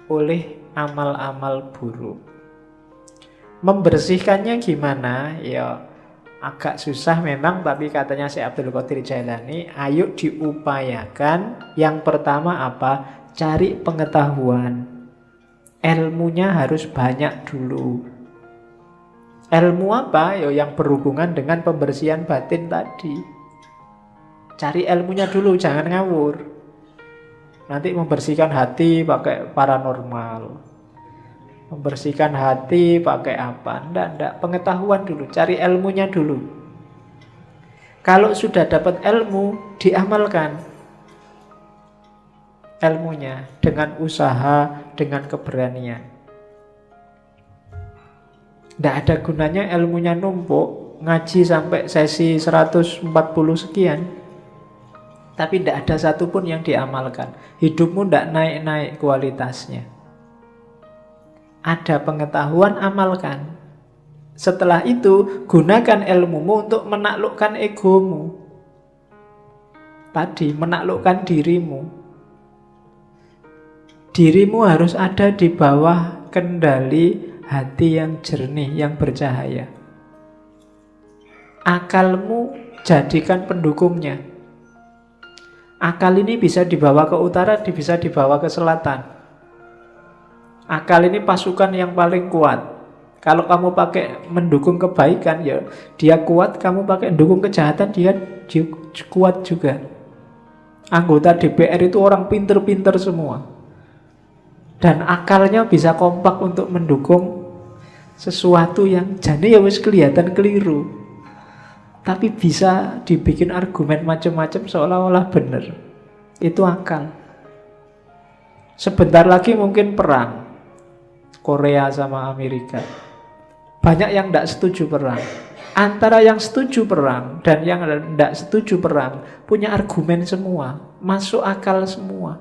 S1: oleh amal-amal buruk. Membersihkannya gimana? Ya agak susah memang, tapi katanya Syekh Abdul Qadir Jailani, ayo diupayakan. Yang pertama apa? Cari pengetahuan. Ilmunya harus banyak dulu. Ilmu apa? Yang berhubungan dengan pembersihan batin tadi. Cari ilmunya dulu, jangan ngawur. Nanti membersihkan hati pakai paranormal. Membersihkan hati pakai apa? Enggak. Pengetahuan dulu, cari ilmunya dulu. Kalau sudah dapat ilmu, diamalkan ilmunya dengan usaha, dengan keberanian. Tidak ada gunanya ilmunya numpuk, ngaji sampai sesi 140 sekian, tapi tidak ada satupun yang diamalkan. Hidupmu tidak naik-naik kualitasnya. Ada pengetahuan, amalkan. Setelah itu, gunakan ilmumu untuk menaklukkan egomu. Tadi, menaklukkan dirimu. Dirimu harus ada di bawah kendali hati yang jernih, yang bercahaya. Akalmu jadikan pendukungnya. Akal ini bisa dibawa ke utara, bisa dibawa ke selatan. Akal ini pasukan yang paling kuat. Kalau kamu pakai mendukung kebaikan, ya dia kuat. Kamu pakai mendukung kejahatan, dia kuat juga. Anggota DPR itu orang pinter-pinter semua. Dan akalnya bisa kompak untuk mendukung sesuatu yang jane ya wis kelihatan keliru, tapi bisa dibikin argumen macam-macam seolah-olah benar. Itu akal. Sebentar lagi mungkin perang Korea sama Amerika. Banyak yang tidak setuju perang. Antara yang setuju perang dan yang tidak setuju perang punya argumen semua, masuk akal semua.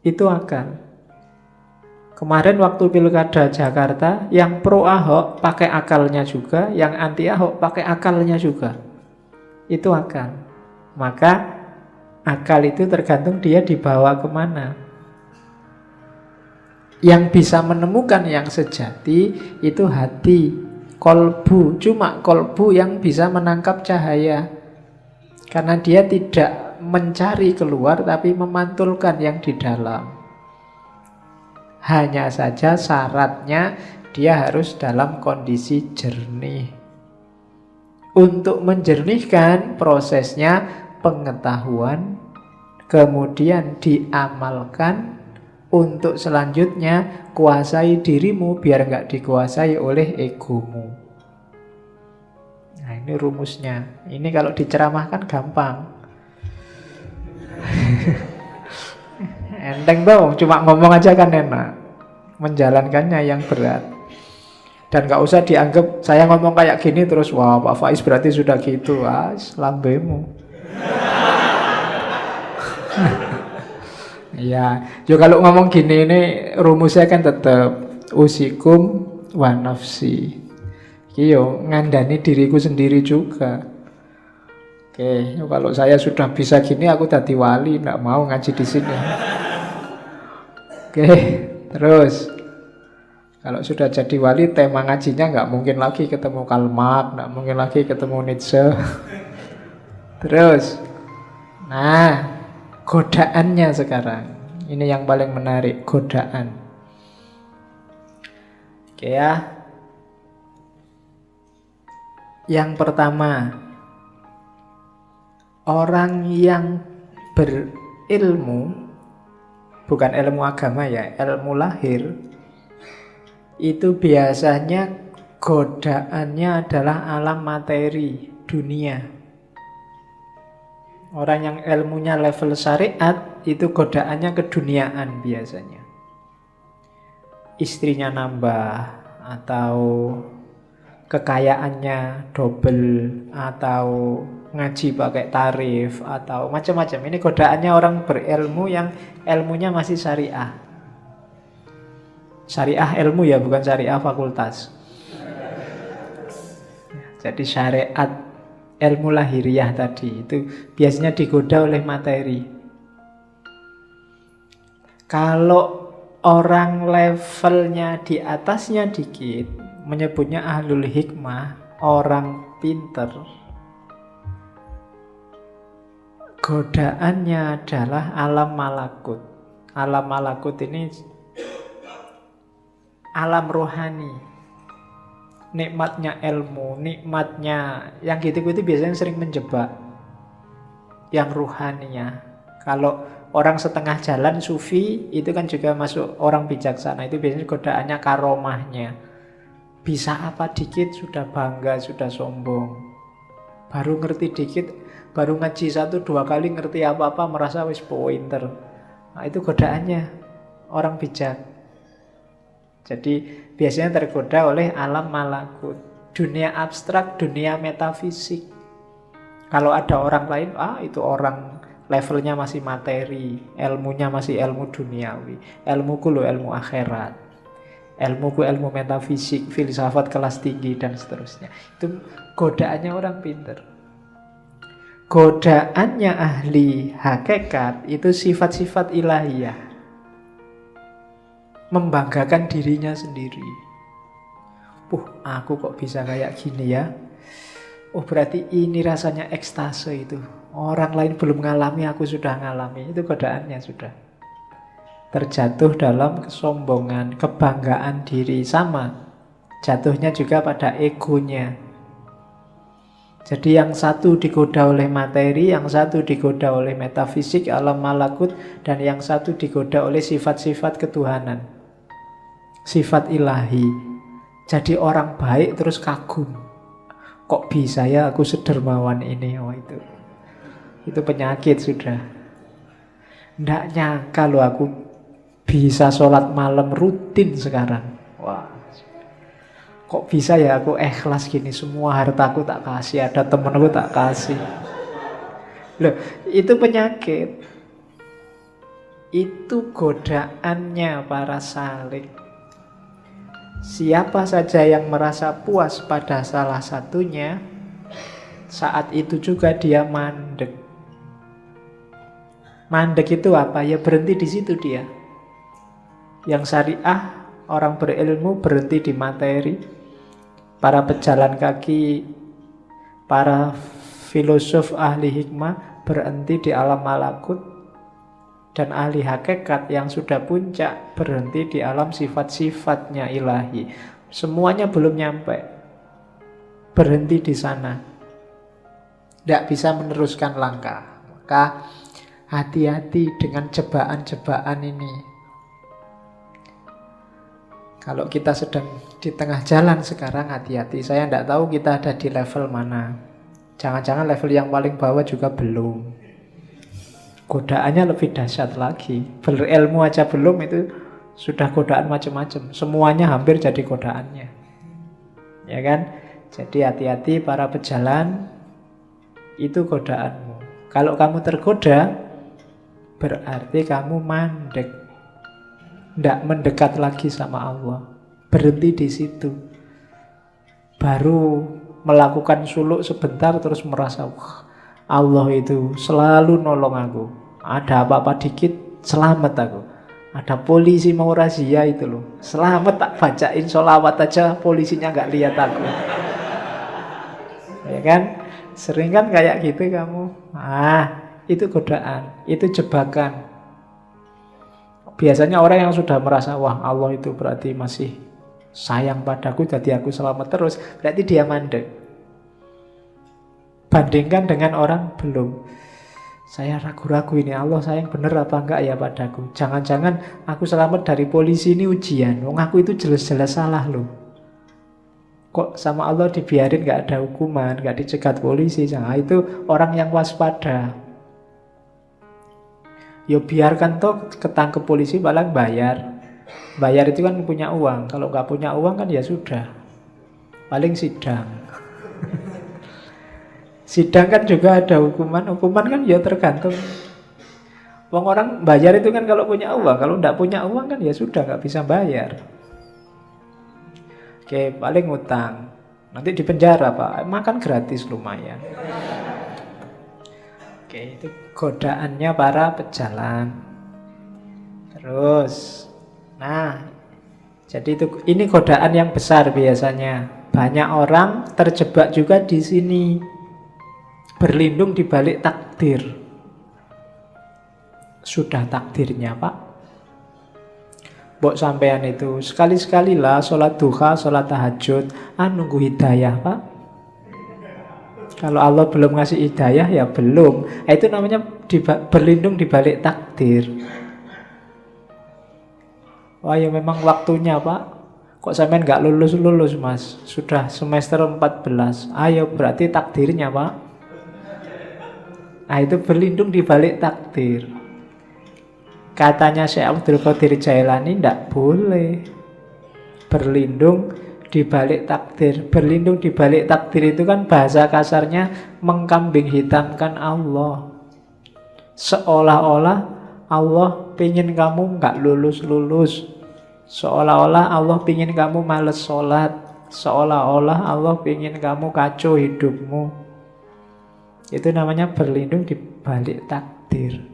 S1: Itu akal. Kemarin waktu pilkada Jakarta, yang pro Ahok pakai akalnya juga, yang anti Ahok pakai akalnya juga. Itu akal. Maka akal itu tergantung dia dibawa kemana. Yang bisa menemukan yang sejati itu hati, kolbu. Cuma kolbu yang bisa menangkap cahaya. Karena dia tidak mencari keluar, tapi memantulkan yang di dalam. Hanya saja syaratnya dia harus dalam kondisi jernih. Untuk menjernihkan prosesnya pengetahuan, kemudian diamalkan. Untuk selanjutnya kuasai dirimu biar nggak dikuasai oleh egomu. ini rumusnya. Ini kalau diceramahkan gampang. Enteng dong, cuma ngomong aja kan enak. Menjalankannya yang berat. Dan gak usah dianggap saya ngomong kayak gini terus, wah Pak Faiz berarti sudah gitu. Lambemu. Ya, yo kalau ngomong gini ini rumusnya kan tetap usikum wa nafsi. Yo ngandani diriku sendiri juga. Oke, kalau saya sudah bisa gini aku tadi wali, nggak mau ngaji di sini. Oke, terus kalau sudah jadi wali tema ngajinya nggak mungkin lagi ketemu Karl Marx, nggak mungkin lagi ketemu Nietzsche. Terus, nah godaannya sekarang, ini yang paling menarik, godaan. Oke ya. Yang pertama, orang yang berilmu, bukan ilmu agama ya, ilmu lahir, itu biasanya godaannya adalah alam materi, dunia. Orang yang ilmunya level syariat, itu godaannya keduniaan biasanya. Istrinya nambah, atau kekayaannya double, atau ngaji pakai tarif, atau macam-macam. Ini godaannya orang berilmu yang ilmunya masih syariah. Syariah ilmu ya, bukan syariah fakultas. Jadi syariat ilmu lahiriah tadi itu biasanya digoda oleh materi. Kalau orang levelnya di atasnya dikit, menyebutnya ahlul hikmah, orang pinter, godaannya adalah alam malakut. Alam malakut ini alam rohani, nikmatnya ilmu, nikmatnya yang gitu-gitu biasanya sering menjebak yang rohaninya. Kalau orang setengah jalan sufi itu kan juga masuk orang bijaksana, itu biasanya godaannya karomahnya. Bisa apa dikit sudah bangga, sudah sombong. Baru ngerti dikit, baru ngaji 1-2 kali ngerti apa-apa merasa wis pointer. Nah, itu godaannya orang bijak. Jadi biasanya tergoda oleh alam malakut, dunia abstrak, dunia metafisik. Kalau ada orang lain, itu orang levelnya masih materi, ilmunya masih ilmu duniawi. Ilmuku loh ilmu akhirat, ilmuku ilmu metafisik, filsafat kelas tinggi dan seterusnya. Itu godaannya orang pinter. Godaannya ahli hakikat itu sifat-sifat ilahiyah, membanggakan dirinya sendiri. Aku kok bisa kayak gini ya. Berarti ini rasanya ekstase itu. Orang lain belum ngalami, aku sudah ngalami. Itu godaannya sudah. Terjatuh dalam kesombongan, kebanggaan diri. Sama, jatuhnya juga pada egonya. Jadi yang satu digoda oleh materi, yang satu digoda oleh metafisik, alam malakut, dan yang satu digoda oleh sifat-sifat ketuhanan, sifat ilahi. Jadi orang baik terus kagum, kok bisa ya aku sedermawan ini. Itu penyakit sudah. Nggak nyangka loh aku bisa sholat malam rutin sekarang. Wah, kok bisa ya aku ikhlas gini, semua hartaku tak kasih, ada temenku tak kasih. Loh, itu penyakit. Itu godaannya para salik. Siapa saja yang merasa puas pada salah satunya, saat itu juga dia mandek. Mandek itu apa? Ya berhenti di situ dia. Yang syariah, orang berilmu berhenti di materi. Para pejalan kaki, para filosof ahli hikmah berhenti di alam malakut. Dan ahli hakikat yang sudah puncak berhenti di alam sifat-sifatnya ilahi. Semuanya belum nyampe, berhenti di sana, tidak bisa meneruskan langkah. Maka hati-hati dengan jebakan-jebakan ini. Kalau kita sedang di tengah jalan sekarang, hati-hati. Saya tidak tahu kita ada di level mana. Jangan-jangan level yang paling bawah juga belum. Godaannya lebih dahsyat lagi. Berilmu aja belum, itu sudah godaan macam-macam. Semuanya hampir jadi godaannya. Ya kan? Jadi hati-hati para pejalan, itu godaanmu. Kalau kamu tergoda, berarti kamu mandek. Tidak mendekat lagi sama Allah. Berhenti di situ. Baru melakukan suluk sebentar terus merasa, wah, Allah itu selalu nolong aku. Ada apa-apa dikit, selamat aku. Ada polisi mau razia itu loh, selamat, tak bacain sholawat aja polisinya nggak lihat aku. Ya kan? Sering kan kayak gitu kamu. Itu godaan, itu jebakan. Biasanya orang yang sudah merasa, wah Allah itu berarti masih sayang padaku, jadi aku selamat terus, berarti dia mandek. Bandingkan dengan orang belum. Saya ragu-ragu ini, Allah sayang bener apa enggak ya padaku. Jangan-jangan aku selamat dari polisi ini ujian. Wong aku itu jelas-jelas salah loh. Kok sama Allah dibiarin gak ada hukuman, gak dicegat polisi. Nah, itu orang yang waspada. Ya biarkan toh ketangkep polisi, paling bayar. Bayar itu kan punya uang. Kalau nggak punya uang kan ya sudah, paling sidang. Sidang kan juga ada hukuman. Hukuman kan ya tergantung. Uang orang bayar itu kan kalau punya uang. Kalau nggak punya uang kan ya sudah, nggak bisa bayar. Oke, paling utang. Nanti di penjara Pak, makan gratis lumayan. Oke, itu godaannya para pejalan. Terus, nah, jadi ini godaan yang besar biasanya. Banyak orang terjebak juga di sini, berlindung di balik takdir. Sudah takdirnya Pak. Mbok sampean itu sekali-sekali lah sholat duha, sholat tahajud, nunggu hidayah Pak. Kalau Allah belum ngasih hidayah ya belum. Itu namanya berlindung di balik takdir. Wah ya memang waktunya Pak. Kok sampean nggak lulus-lulus Mas? Sudah semester 14. Ayo berarti takdirnya Pak. Nah itu berlindung di balik takdir. Katanya Syekh Abdul Qadir Jailani tidak boleh berlindung di balik takdir. Berlindung di balik takdir itu kan bahasa kasarnya mengkambing hitamkan Allah. Seolah-olah Allah pingin kamu nggak lulus-lulus. Seolah-olah Allah pingin kamu males sholat. Seolah-olah Allah pingin kamu kacau hidupmu. Itu namanya berlindung di balik takdir.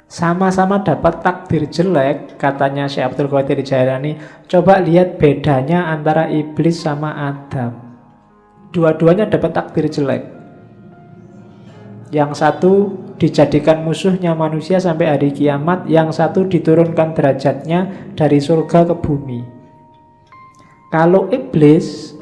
S1: Sama-sama dapat takdir jelek, katanya Syekh Abdul Qadir Jailani. Coba lihat bedanya antara iblis sama Adam. Dua-duanya dapat takdir jelek. Yang satu dijadikan musuhnya manusia sampai hari kiamat, yang satu diturunkan derajatnya dari surga ke bumi. Kalau iblis,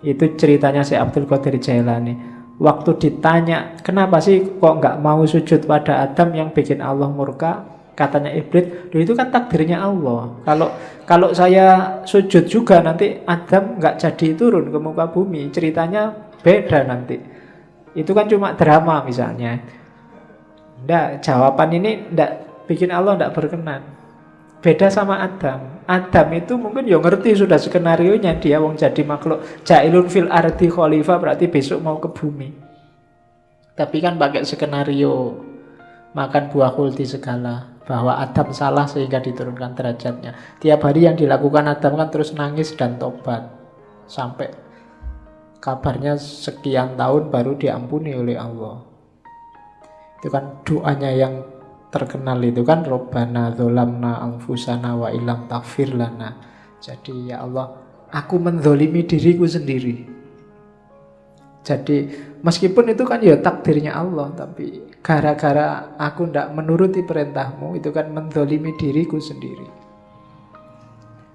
S1: itu ceritanya Syekh Abdul Qadir Jailani. Waktu ditanya, kenapa sih kok nggak mau sujud pada Adam yang bikin Allah murka? Katanya iblis, itu kan takdirnya Allah. Kalau saya sujud juga nanti Adam nggak jadi turun ke muka bumi. Ceritanya beda nanti. Itu kan cuma drama misalnya. Nggak, jawaban ini nggak bikin Allah nggak berkenan. Beda sama Adam. Adam itu mungkin ya ngerti sudah skenario-nya, dia wong jadi makhluk jailun fil ardi khalifah, berarti besok mau ke bumi. Tapi kan pakai skenario makan buah kulti segala, bahwa Adam salah sehingga diturunkan derajatnya. Tiap hari yang dilakukan Adam kan terus nangis dan tobat. Sampai kabarnya sekian tahun baru diampuni oleh Allah. Itu kan doanya yang terkenal itu kan, Robbana dzolamna anfusana wa illam taghfir lana. Jadi ya Allah, aku menzolimi diriku sendiri. Jadi meskipun itu kan ya takdirnya Allah, tapi gara-gara aku tidak menuruti perintahmu, itu kan menzolimi diriku sendiri.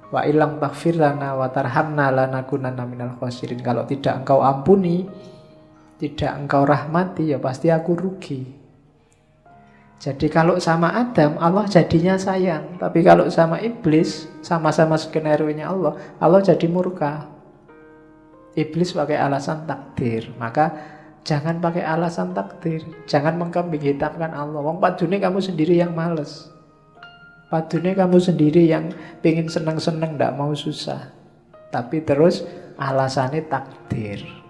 S1: Wa illam taghfir lana wa tarhamna lanakunanna minal khasirin. Kalau tidak engkau ampuni, tidak engkau rahmati, ya pasti aku rugi. Jadi kalau sama Adam, Allah jadinya sayang. Tapi kalau sama iblis, sama-sama skenario-nya Allah, Allah jadi murka. Iblis pakai alasan takdir. Maka jangan pakai alasan takdir. Jangan mengkambing hitamkan Allah. Wong padune kamu sendiri yang males. Padune kamu sendiri yang pengen seneng-seneng, ndak mau susah. Tapi terus alasannya takdir.